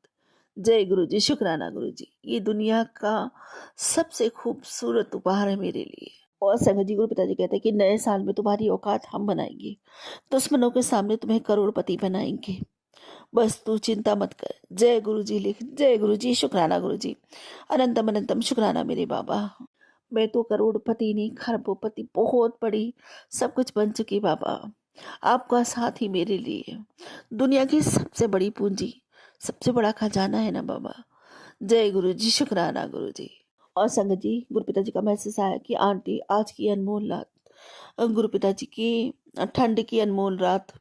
जय गुरु जी, शुक्राना गुरु जी। ये दुनिया का सबसे खूबसूरत उपहार है मेरे लिए। और संगत जी, गुरु पिताजी कहते हैं कि नए साल में तुम्हारी औकात हम बनाएंगे, दुश्मनों के सामने तुम्हें करोड़पति बनाएंगे। बस तू चिंता मत कर। जय गुरु जी लिख। जय गुरु जी, शुक्राना गुरु जी, अनंतम अनंतम शुक्राना मेरे बाबा। मैं तो करोड़पति नहीं, खरबोपति, बहुत बड़ी सब कुछ बन चुकी बाबा। आपका साथ ही मेरे लिए दुनिया की सबसे बड़ी पूंजी, सबसे बड़ा खजाना है ना बाबा। जय गुरु जी, शुक्राना गुरु जी। और संगत जी, गुरु पिताजी का मैसेज आया कि आंटी आज की अनमोल रात, गुरु पिताजी की ठंड की अनमोल रात,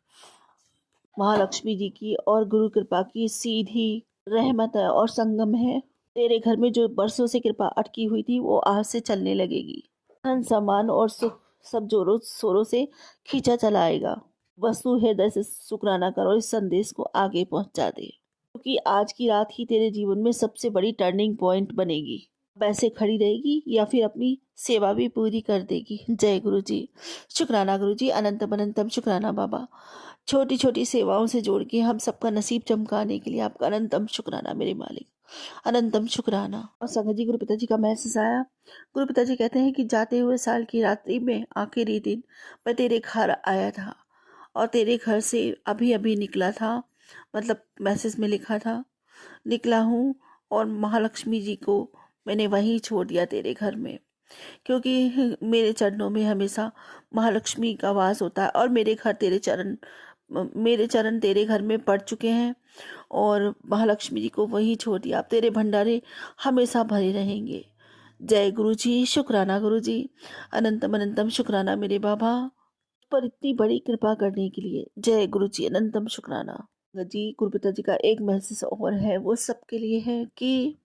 महालक्ष्मी जी की और गुरु कृपा की सीधी रहमत है और संगम है। तेरे घर में जो बरसों से कृपा अटकी हुई थी, वो आज से चलने लगेगी। धन सम्मान और सुख सब जोरों शोरों से खींचा चला आएगा। वस्तु हृदय से शुक्राना करो, इस संदेश को आगे पहुंचा दे, क्योंकि आज की रात ही तेरे जीवन में सबसे बड़ी टर्निंग पॉइंट बनेगी। पैसे खड़ी रहेगी या फिर अपनी सेवा भी पूरी कर देगी। जय गुरु जी, शुक्राना गुरु जी, अनंतम अनंतम शुक्राना बाबा। छोटी छोटी सेवाओं से जोड़ के हम सबका नसीब चमकाने के लिए आपका अनंतम शुक्राना मेरे मालिक, अनंतम शुक्राना। और संगत जी, गुरु पिताजी का मैसेज आया। गुरु पिताजी कहते हैं कि जाते हुए साल की रात्रि में आखिरी दिन मैं तेरे घर आया था और तेरे घर से अभी अभी निकला था, मतलब मैसेज में लिखा था निकला हूँ, और महालक्ष्मी जी को मैंने वहीं छोड़ दिया तेरे घर में, क्योंकि मेरे चरणों में हमेशा महालक्ष्मी का वास होता है और मेरे चरण तेरे घर में पड़ चुके हैं और महालक्ष्मी जी को वहीं छोड़ दिया। आप तेरे भंडारे हमेशा भरे रहेंगे। जय गुरु जी, शुक्राना गुरु जी, अनंतम अनंतम शुक्राना मेरे बाबा पर इतनी बड़ी कृपा करने के लिए। जय गुरु जी, अनंतम शुक्राना जी। गुरु पिताजी का एक मैसेज और है, वो सबके लिए है कि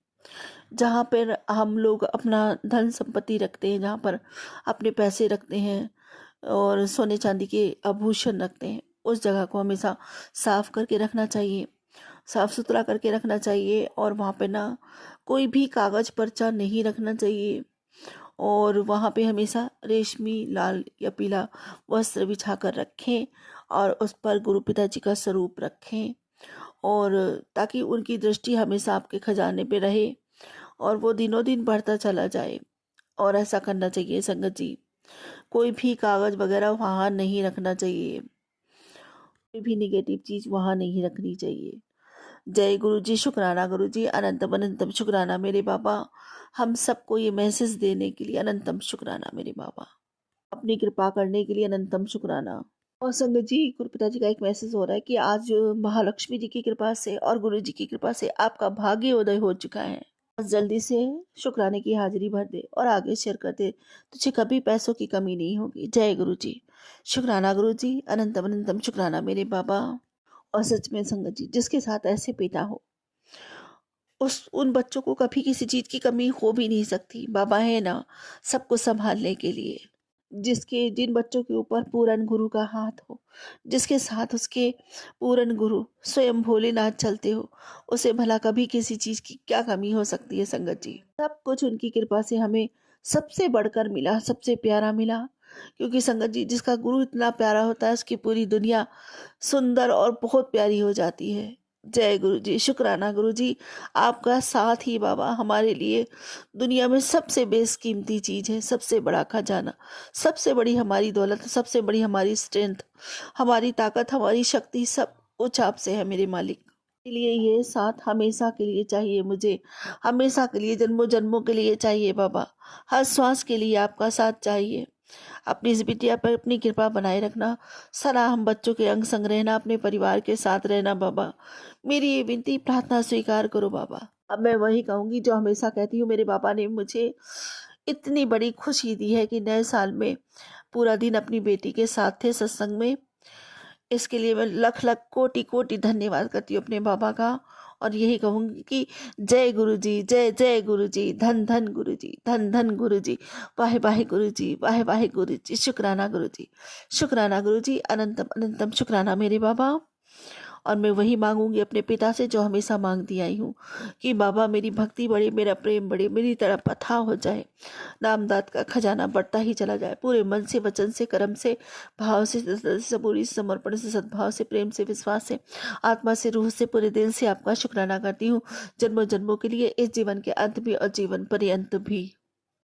जहाँ पर हम लोग अपना धन संपत्ति रखते हैं, जहाँ पर अपने पैसे रखते हैं और सोने चांदी के आभूषण रखते हैं, उस जगह को हमेशा साफ करके रखना चाहिए, साफ सुथरा करके रखना चाहिए। और वहाँ पे ना कोई भी कागज पर्चा नहीं रखना चाहिए और वहाँ पे हमेशा रेशमी लाल या पीला वस्त्र बिछा कर रखें और उस पर गुरु पिताजी का स्वरूप रखें, और ताकि उनकी दृष्टि हमेशा आपके खजाने पे रहे और वो दिनों दिन बढ़ता चला जाए। और ऐसा करना चाहिए संगत जी, कोई भी कागज वगैरह वहाँ नहीं रखना चाहिए, कोई भी निगेटिव चीज वहाँ नहीं रखनी चाहिए। जय गुरु जी, शुक्राना गुरु जी, अनंतम अनंतम शुक्राना मेरे बाबा। हम सबको ये मैसेज देने के लिए अनंतम शुक्राना मेरे बाबा, अपनी कृपा करने के लिए अनंतम शुक्राना। और संगत जी, गुरु पिताजी का एक मैसेज हो रहा है कि आज महालक्ष्मी जी की कृपा से और गुरु जी की कृपा से आपका भाग्य उदय हो चुका है। बस जल्दी से शुक्राने की हाजिरी भर दे और आगे शेयर कर दे। तुझे कभी पैसों की कमी नहीं होगी। जय गुरु जी। शुक्राना गुरु जी, अनंतम अनंतम शुक्राना मेरे बाबा। और सच में संगत जी, जिसके साथ ऐसे पिता हो, उस उन बच्चों को कभी किसी चीज की कमी हो भी नहीं सकती। बाबा है ना सबको संभालने के लिए। जिन बच्चों के ऊपर पूरन गुरु का हाथ हो, जिसके साथ उसके पूरन गुरु स्वयं भोलेनाथ चलते हो, उसे भला कभी किसी चीज की क्या कमी हो सकती है संगत जी। सब कुछ उनकी कृपा से हमें सबसे बढ़कर मिला, सबसे प्यारा मिला। क्योंकि संगत जी, जिसका गुरु इतना प्यारा होता है, उसकी पूरी दुनिया सुंदर और बहुत प्यारी हो जाती है। जय गुरु जी। शुक्राना गुरु जी। आपका साथ ही बाबा हमारे लिए दुनिया में सबसे बेशकीमती चीज है, सबसे बड़ा खजाना, सबसे बड़ी हमारी दौलत, सबसे बड़ी हमारी स्ट्रेंथ, हमारी ताकत, हमारी शक्ति, सब कुछ आपसे है मेरे मालिक। इसलिए ये साथ हमेशा के लिए चाहिए मुझे, हमेशा के लिए, जन्मों जन्मों के लिए चाहिए बाबा। हर श्वास के लिए आपका साथ चाहिए। अपनी इस बिटिया पर अपनी कृपा बनाए रखना। सदा हम बच्चों के अंग संग रहना, अपने परिवार के साथ रहना बाबा। मेरी ये विनती प्रार्थना स्वीकार करो बाबा। अब मैं वही कहूंगी जो हमेशा कहती हूँ। मेरे बाबा ने मुझे इतनी बड़ी खुशी दी है कि नए साल में पूरा दिन अपनी बेटी के साथ थे सत्संग में। इसके लिए मैं लख लख कोटि कोटि धन्यवाद करती हूँ अपने बाबा का। और यही कहूंगी कि जय गुरु जी, जय जय गुरु जी, धन धन गुरु जी, धन धन गुरु जी, वाहे वाहे गुरु जी, वाहे वाहे गुरु जी। शुक्राना गुरु जी, शुक्राना गुरु जी, अनंतम अनंतम शुक्राना मेरे बाबा। और मैं वही मांगूंगी अपने पिता से जो हमेशा मांगती आई हूँ कि बाबा मेरी भक्ति बढ़े, मेरा प्रेम बढ़े, मेरी तरफ अथाह हो जाए, नामदात का खजाना बढ़ता ही चला जाए। पूरे मन से, वचन से, कर्म से, भाव से पूरी समर्पण से, सद्भाव से, प्रेम से, विश्वास से, आत्मा से, रूह से, पूरे दिल से आपका शुक्राना करती हूँ, जन्मों जन्मों के लिए, इस जीवन के अंत भी और जीवन पर्यंत भी।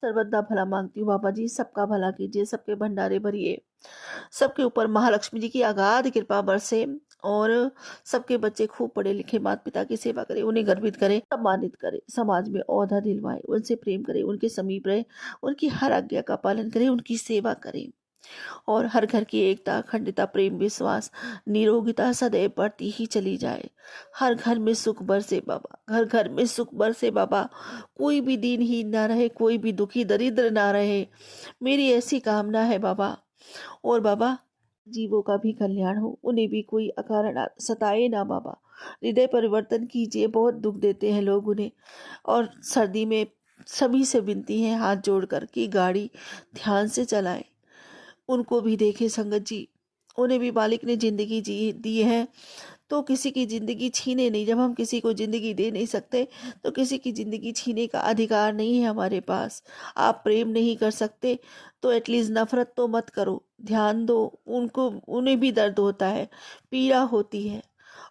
सर्वदा भला मांगती हूँ बाबा जी। सबका भला कीजिए, सबके भंडारे भरिए, सबके ऊपर महालक्ष्मी जी की अगाध कृपा बरसे, और सबके बच्चे खूब पढ़े लिखे, माता पिता की सेवा करें, उन्हें गर्वित करें, सम्मानित करें, समाज में औधा दिलवाए, उनसे प्रेम करें, उनके समीप रहे, उनकी हर आज्ञा का पालन करें, उनकी सेवा करें। और हर घर की एकता, अखंडता, प्रेम, विश्वास, निरोगिता सदैव बढ़ती ही चली जाए। हर घर में सुख बरसे बाबा, घर घर में सुख बरसे बाबा। कोई भी दीनहीन ना रहे, कोई भी दुखी दरिद्र ना रहे, मेरी ऐसी कामना है बाबा। और बाबा, जीवों का भी कल्याण हो, उन्हें भी कोई अकारण सताए ना बाबा। हृदय परिवर्तन कीजिए, बहुत दुख देते हैं लोग उन्हें। और सर्दी में सभी से विनती है हाथ जोड़कर कि गाड़ी ध्यान से चलाएं, उनको भी देखे संगत जी। उन्हें भी मालिक ने जिंदगी जी दी है, तो किसी की जिंदगी छीने नहीं। जब हम किसी को जिंदगी दे नहीं सकते, तो किसी की जिंदगी छीने का अधिकार नहीं है हमारे पास। आप प्रेम नहीं कर सकते तो एटलीस्ट नफरत तो मत करो, ध्यान दो उनको। उन्हें भी दर्द होता है, पीड़ा होती है।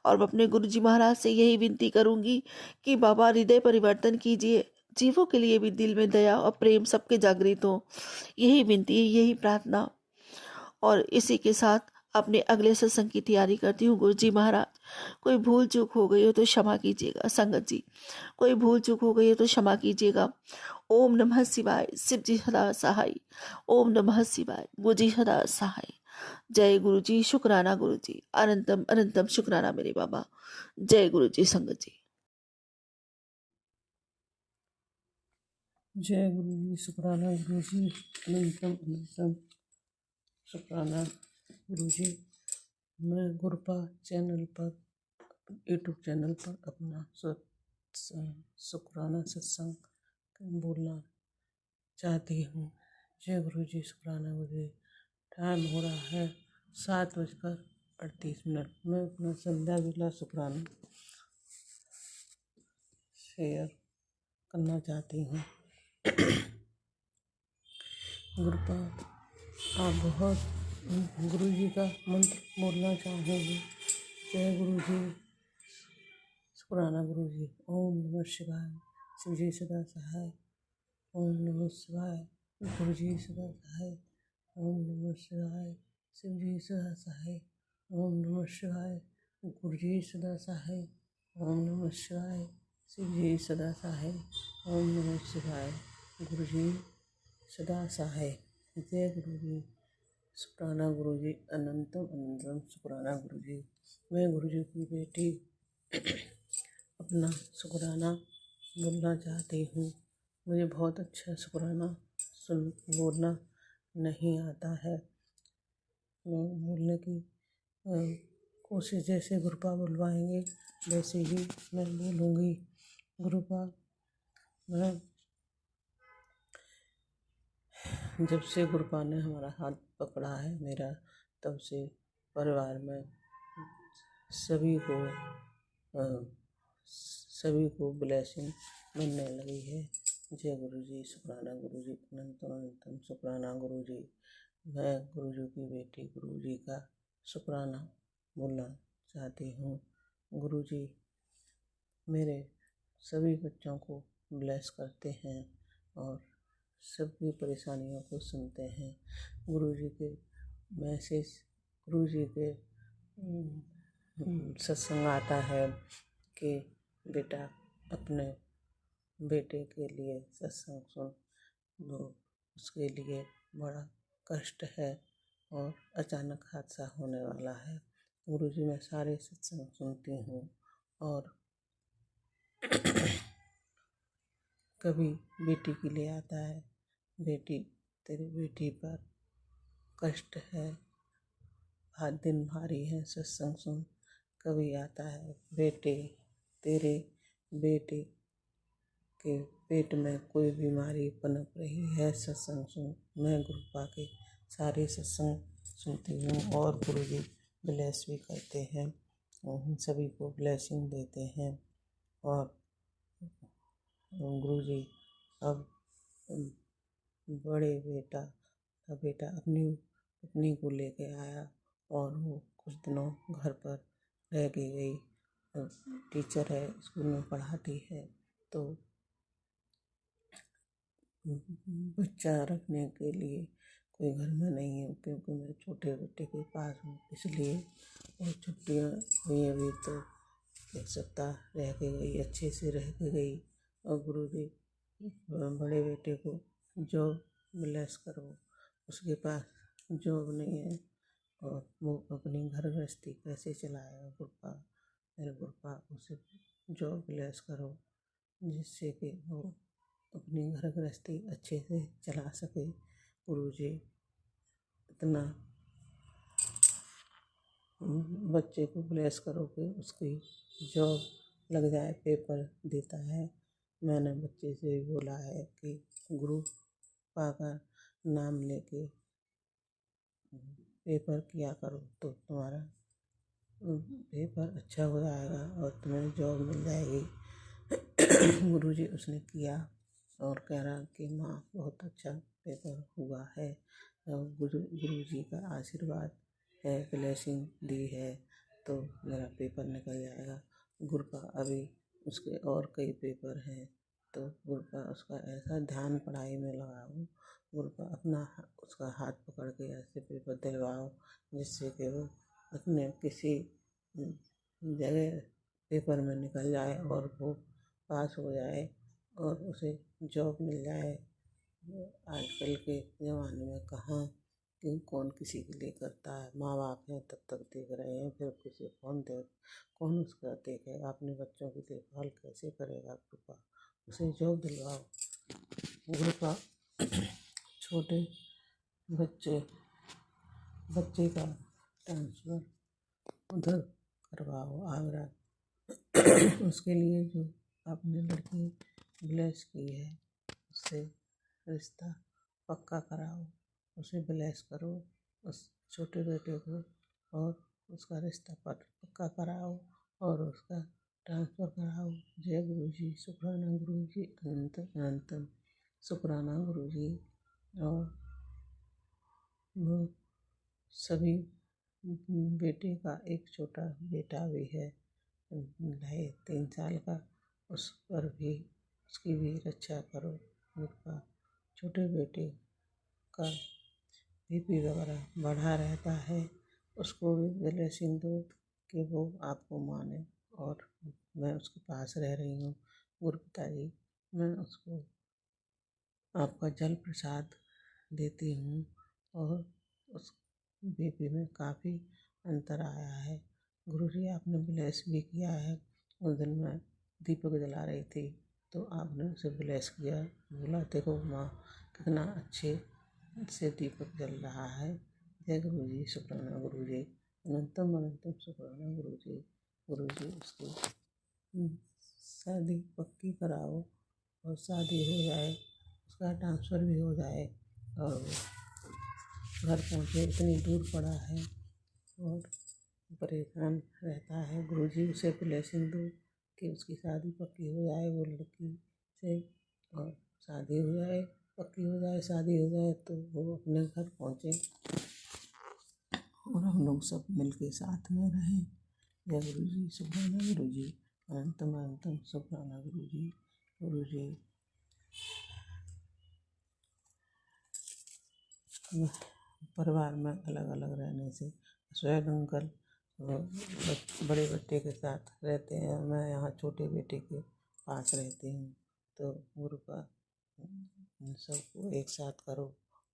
और मैं अपने गुरु जी महाराज से यही विनती करूंगी कि बाबा हृदय परिवर्तन कीजिए, जीवों के लिए भी दिल में दया और प्रेम सबके जागृत हो। यही विनती है, यही प्रार्थना। और इसी के साथ अपने अगले सत्संग की तैयारी करती हूँ। गुरु जी महाराज, कोई भूल चूक हो गई हो तो क्षमा कीजिएगा संगत जी, कोई भूल चूक हो गई हो तो क्षमा कीजिएगा। ओम नमः शिवाय, शिव जी सदा सहाय। ओम नमः शिवाय, गुरु जी सदा सहाय। जय गुरु जी। शुक्राना गुरु जी, अनंतम अनंतम शुक्राना मेरे बाबा। जय गुरु जी संगत जी। जय गुरु जी। शुक्राना गुरु जी, अनंतम अनंतम शुक्राना गुरु जी। मैं गुरपा चैनल पर, यूट्यूब चैनल पर अपना शुक्राना सत्संग बोलना चाहती हूँ। जय गुरु जी। शुक्राना गुरु जी। टाइम हो रहा है 7:38। मैं अपना संध्या बेला शुक्राना शेयर करना चाहती हूँ। गुरुपा आप बहुत गुरु जी का मंत्र बोलना चाहूँगी। जय गुरु जी। शुक्राना गुरु जी। ओम नमः शिवाय, शिव जी सदा सहाय। ओम नमः शिवाय, गुरु जी सदा सहाय। ओम नमः शिवाय, शिव जी सदा सहाय। ओम नमः शिवाय, गुरु जी सदा सहाय। ओम नमः शिवाय, शिव जी सदा सहाय। ओम नमः शिवाय, गुरु जी सदा सहाय। जय गुरु जी। शुक्राना गुरु जी, अनंतम अनंतम शुक्राना गुरु जी। मैं गुरु जी की बेटी अपना शुक्राना बोलना चाहती हूँ। मुझे बहुत अच्छा शुक्राना बोलना नहीं आता है। मैं बोलने की कोशिश जैसे गुरुपा बुलवाएंगे वैसे ही मैं बोलूँगी। गुरुपा, मैं जब से गुरुपा ने हमारा हाथ पकड़ा है मेरा, तब से परिवार में सभी को ब्लेसिंग मिलने लगी है। जय गुरु जी, शुक्राना गुरु जी, अनंतम अनंतम शुक्राना गुरु जी। मैं गुरु जी की बेटी गुरु जी का शुक्राना बोलना चाहती हूँ। गुरु जी मेरे सभी बच्चों को ब्लेस करते हैं और सबकी परेशानियों को सुनते हैं। गुरु जी के मैसेज, गुरु जी के सत्संग आता है कि बेटा अपने बेटे के लिए सत्संग सुन लो, उसके लिए बड़ा कष्ट है और अचानक हादसा होने वाला है। गुरुजी मैं सारे सत्संग सुनती हूँ और कभी बेटी के लिए आता है, बेटी तेरी बेटी पर कष्ट है, हाथ दिन भारी है, सत्संग सुन। कभी आता है बेटे तेरे बेटे के पेट में कोई बीमारी पनप रही है, सत्संग सुन। मैं गुरुपा के सारे सत्संग सुनती हूँ और गुरु जी ब्लेस भी करते हैं और हम सभी को ब्लेसिंग देते हैं। और गुरु जी अब बड़े बेटा अपनी पत्नी को लेके आया और वो कुछ दिनों घर पर रह के गई। टीचर है, स्कूल में पढ़ाती है, तो बच्चा रखने के लिए कोई घर में नहीं है, क्योंकि मैं छोटे बेटे के पास हूँ, इसलिए और छुट्टियाँ हुई अभी तो एक सप्ताह रह के गई, अच्छे से रह के गई। और गुरु जी बड़े बेटे को जॉब ब्लेस करो, उसके पास जॉब नहीं है और वो अपनी घर गृहस्थी कैसे चलाएगा। गुरुपा मेरे गुरुपा उसे जॉब ब्लेस करो, जिससे कि वो अपनी घर गृहस्थी अच्छे से चला सके। गुरु जी इतना बच्चे को ब्लेस करो कि उसकी जॉब लग जाए, पेपर देता है। मैंने बच्चे से भी बोला है कि गुरु पा का नाम लेके पेपर किया करो तो तुम्हारा पेपर अच्छा हो जाएगा और तुम्हें जॉब मिल जाएगी। गुरु जी उसने किया और कह रहा कि माँ बहुत अच्छा पेपर हुआ है। और गुरु जी का आशीर्वाद है, ब्लेसिंग दी है तो मेरा पेपर निकल जाएगा। गुरुपा अभी उसके और कई पेपर हैं, तो गुरुपा उसका ऐसा ध्यान पढ़ाई में लगाओ, गुरुपा अपना उसका हाथ पकड़ के ऐसे पेपर दिलवाओ जिससे कि वो अपने किसी जगह पेपर में निकल जाए और वो पास हो जाए और उसे जॉब मिल जाए। आजकल के ज़माने में कहाँ कि कौन किसी के लिए करता है, माँ बाप हैं तब तक देख रहे हैं, फिर किसी कौन उसका देखेगा, अपने बच्चों की देखभाल कैसे करेगा। गुरुपा उसे जॉब दिलवाओ। गुरुपा छोटे बच्चे का ट्रांसफ़र उधर करवाओ आगरा। उसके लिए जो आपने लड़की ब्लेस की है उससे रिश्ता पक्का कराओ, उसे ब्लेस करो, उस छोटे बेटे को, और उसका रिश्ता पक्का कराओ और उसका ट्रांसफ़र कराओ। जय गुरु जी, शुक्राना गुरु जी, अनंत अनंतम शुक्राना गुरु जी। और वो सभी बेटे का एक छोटा बेटा भी है, 2.5-3 साल का, उस पर भी उसकी भी रक्षा करो। उनका छोटे बेटे का बीपी वगैरह बढ़ा रहता है, उसको भी ब्लेसिंग दो कि वो आपको माने। और मैं उसके पास रह रही हूँ गुरुपिता जी, मैं उसको आपका जल प्रसाद देती हूँ और उस बीपी में काफ़ी अंतर आया है। गुरु जी आपने ब्लेस भी किया है। उस दिन मैं दीपक जला रही थी तो आपने उसे ब्लेस किया, बोला देखो माँ कितना अच्छे से दीपक जल रहा है। जय गुरु जी, शुक्राना गुरु जी, अनंतम अनंतम शुक्राना गुरु जी। गुरु जी उसकी शादी पक्की कराओ और शादी हो जाए, उसका ट्रांसफ़र भी हो जाए और वो घर पहुँचे। इतनी दूर पड़ा है और परेशान रहता है। गुरु जी उसे ब्लेसिंग दो कि उसकी शादी पक्की हो जाए वो लड़की से, और शादी हो जाए, पक्की हो जाए, शादी हो जाए तो वो अपने घर पहुँचे और हम लोग सब मिल के साथ में रहें। जय गुरु जी, शुक्राना गुरु जी, अनंतम अनंतम शुक्राना गुरु जी। गुरु जी परिवार में अलग अलग रहने से स्वयं अंकल बड़े बेटे के साथ रहते हैं, मैं यहाँ छोटे बेटे के पास रहती हूँ। तो गुरु का सबको एक साथ करो,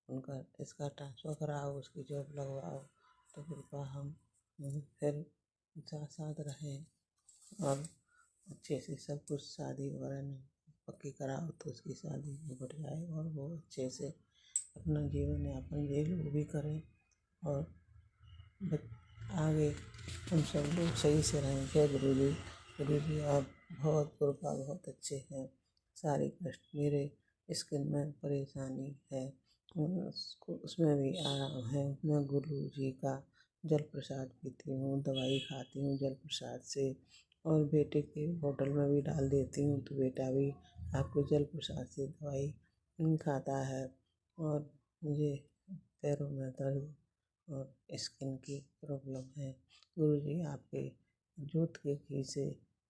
उनका इसका ट्रांसफ़र कराओ, उसकी जॉब लगवाओ, तो गुरु का हम फिर साथ साथ रहें और अच्छे से सब कुछ शादी वगैरह नहीं पक्की कराओ तो उसकी शादी हो जाए और वो अच्छे से अपना जीवन यापन ये लोग भी करें और आगे हम सब लोग सही से रहें। जय गुरु जी। गुरु जी आप बहुत कृपा, बहुत अच्छे हैं। सारे कष्ट मेरे स्किन में परेशानी है उसमें भी आराम है। मैं गुरु जी का जल प्रसाद पीती हूँ, दवाई खाती हूँ जल प्रसाद से, और बेटे के बोतल में भी डाल देती हूँ तो बेटा भी आपके जल प्रसाद से दवाई खाता है। और मुझे पैरों में दर्द और स्किन की प्रॉब्लम है। गुरु जी आपके जोत के घी से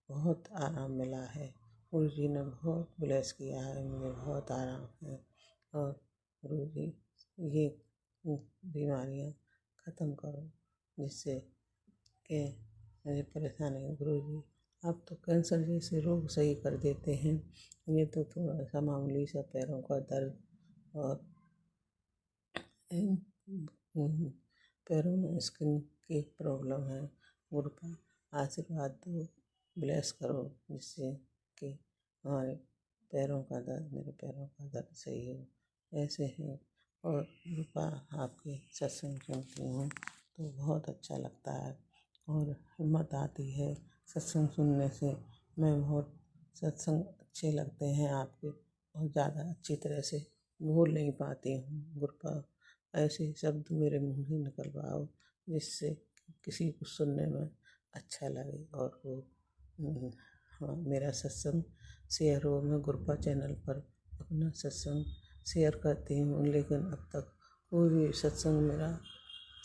बहुत आराम मिला है। गुरु जी ने बहुत ब्लेस किया है, मुझे बहुत आराम है। और गुरु जी ये बीमारियां ख़त्म करो जिससे कि मुझे परेशानी है। गुरु जी आप तो कैंसर जैसे रोग सही कर देते हैं, ये तो थोड़ा सा मामूली सा पैरों का दर्द और पैरों में स्किन की प्रॉब्लम है। गुरु का आशीर्वाद दो, ब्लेस करो जिससे कि हमारे पैरों का दर्द, मेरे पैरों का दर्द सही हो। ऐसे हैं और गुरु का आपके सत्संग सुनती हूँ तो बहुत अच्छा लगता है और हिम्मत आती है सत्संग सुनने से। मैं बहुत सत्संग अच्छे लगते हैं आपके, बहुत ज़्यादा अच्छी तरह से बोल नहीं पाती हूँ। गुरु का ऐसे शब्द मेरे मुँह से निकलवाओ जिससे किसी को सुनने में अच्छा लगे और वो हाँ मेरा सत्संग शेयर हो। मैं गुरपा चैनल पर अपना सत्संग शेयर करती हूँ लेकिन अब तक कोई भी सत्संग मेरा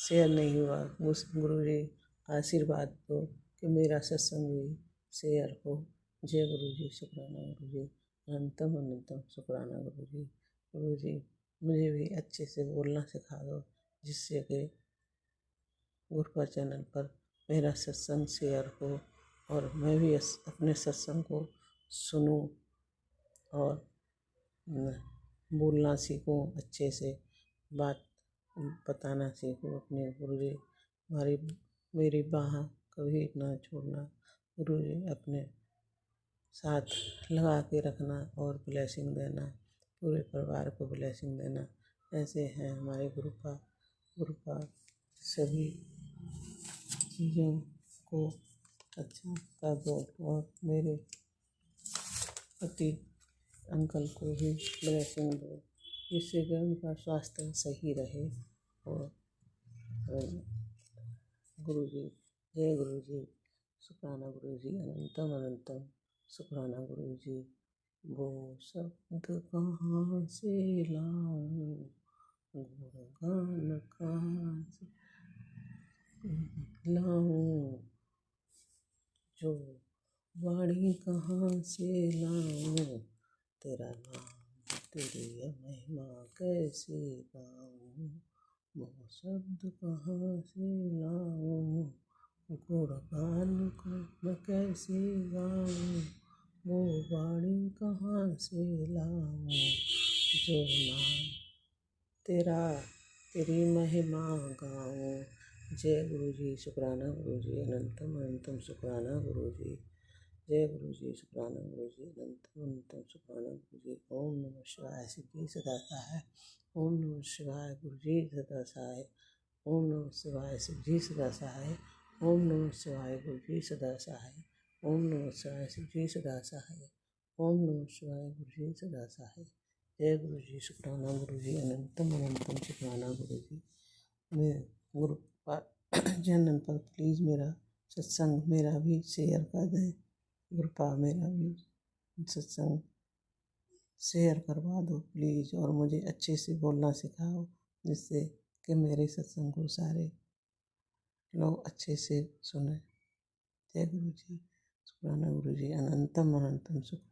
शेयर नहीं हुआ। उस गुरु जी आशीर्वाद दो कि मेरा सत्संग भी शेयर हो। जय गुरु जी, शुक्राना गुरु जी, अनंतम अनंतम शुक्राना गुरु जी। गुरु जी मुझे भी अच्छे से बोलना सिखा दो जिससे कि गुरपा चैनल पर मेरा सत्संग शेयर हो और मैं भी अपने सत्संग को सुनूं और बोलना सीखूं, अच्छे से बात बताना सीखूं। अपने गुरु जी मेरी बाह कभी ना छोड़ना। गुरु जी अपने साथ लगा के रखना और ब्लेसिंग देना, पूरे परिवार को ब्लेसिंग देना। ऐसे हैं हमारे गुरु का सभी चीज़ों को अच्छा कर दो और मेरे पति अंकल को भी ब्लेसिंग दो जिससे कि उनका स्वास्थ्य सही रहे। और गुरु जी, जय गुरु जी, शुक्राना गुरु जी, अनंतम अनंतम शुक्राना गुरु जी। वो शब्द कहाँ से लाऊं, गुणगान कहाँ से लाऊं, जो वाणी कहाँ से लाऊं, तेरा नाम तेरी महिमा कैसे गाऊं, वो शब्द कहाँ से लाऊं, गुणगान को मैं कैसे गाऊं, वो वाणी कहाँ से लाऊं, जो नाम तेरी महिमा गाऊं। जय गुरु जी, शुक्राना गुरु जी, अनंतम अनंतम शुक्राना गुरु जी। जय गुरु जी, शुक्राना गुरु जी, अनंतम अनंतम शुक्राना गुरु जी। ओम नमः शिवाय, सिद्धि सदा सहाय। ओम नमः शिवाय, गुरु जी सदा सहाय। ओम नमः शिवाय, सिद्धि सदा सहाय। ओम नमः शिवाय, गुरु जी सदा सहाय। ओम नमः शिवाय, सिद्धि सदा सहाय। ओम नमः शिवाय, गुरु जी सदा सहाय। जय गुरु जी, शुक्राना गुरु जी, अनंतम अनंतम शुक्राना गुरु जी। मैं गुरु चैनल पर प्लीज़ मेरा सत्संग मेरा भी शेयर कर दें। गुरुपा मेरा भी सत्संग शेयर करवा दो प्लीज़, और मुझे अच्छे से बोलना सिखाओ, जिससे कि मेरे सत्संग को सारे लोग अच्छे से सुने। जय गुरु जी, शुक्राना गुरु जी, अनंतम अनंतम शुक्र।